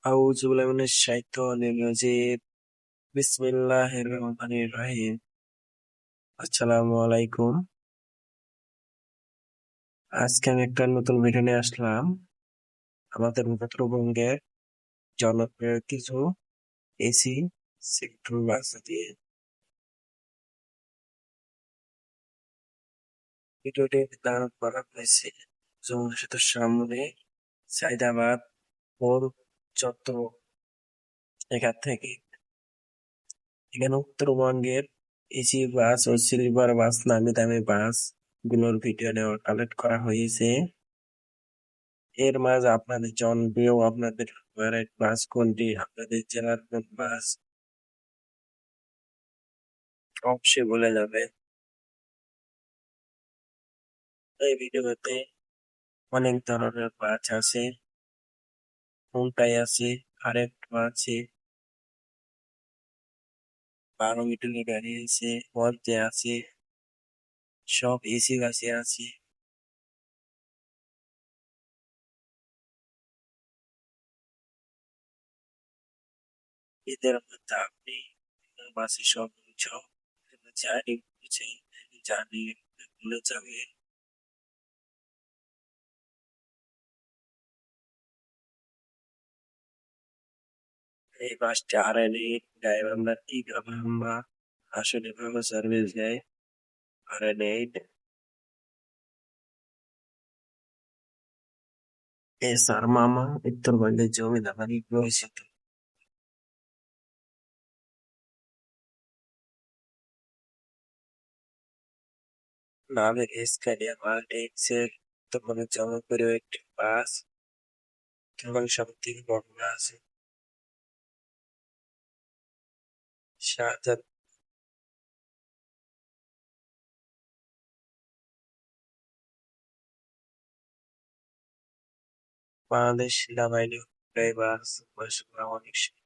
আউযু বিল্লাহি মিনাশ শাইতানির রাজিম। বিসমিল্লাহির রহমানির রহিম। আসসালামু আলাইকুম। আজকে আমি একটা নতুন ভিডিও নিয়ে আসলাম। আমাদের উত্তরবঙ্গের জনপ্রিয় কিছু এসি সেক্টর বাস দিয়ে। ভিডিওটি দাঁড় করা হয়েছে যমুনা সেতুর সামনে সাইদাবাদ পৌর চত্বর এখান থেকে। এখানে উত্তরবঙ্গের এসি বাস ও স্লিপার বাস নামি দামি বাস গুলোর ভিডিও নেওয়া কালেক্ট করা হয়েছে। এর মাঝে আপনাদের জনপ্রিয় আপনাদের ফেভারিট বাস কোনটি, আপনাদের জেলার কোন বাস অবশ্যই বলে যাবে। এই ভিডিওতে অনেক ধরনের বাস আছে, কোনটাই আছে, আরেকটা আছে 12 মিটারের গাড়ি আছে, মধ্যে আছে, সব এসি বাসে আছে। এদের মধ্যে আপনি বাসে সব জার্নি করছেন, জার্নি ভুলে যাবেন। এই বাসটি আর.এন.এইট ড্রাইভাররা ঠিকভাবে আমরা আসলে ভালো সার্ভিস দেয়। আর.এন.এইট এস.আর মামা উত্তরবঙ্গের জমিদারি পরিচিত। নামের স্ক্যানিয়া মাল্টিএক্সের উত্তরবঙ্গের জনপ্রিয় একটি বাস এবং সব থেকে বড় বাস। শাহজাদ বাংলাদেশ সেনাবাহিনী বাস অনেক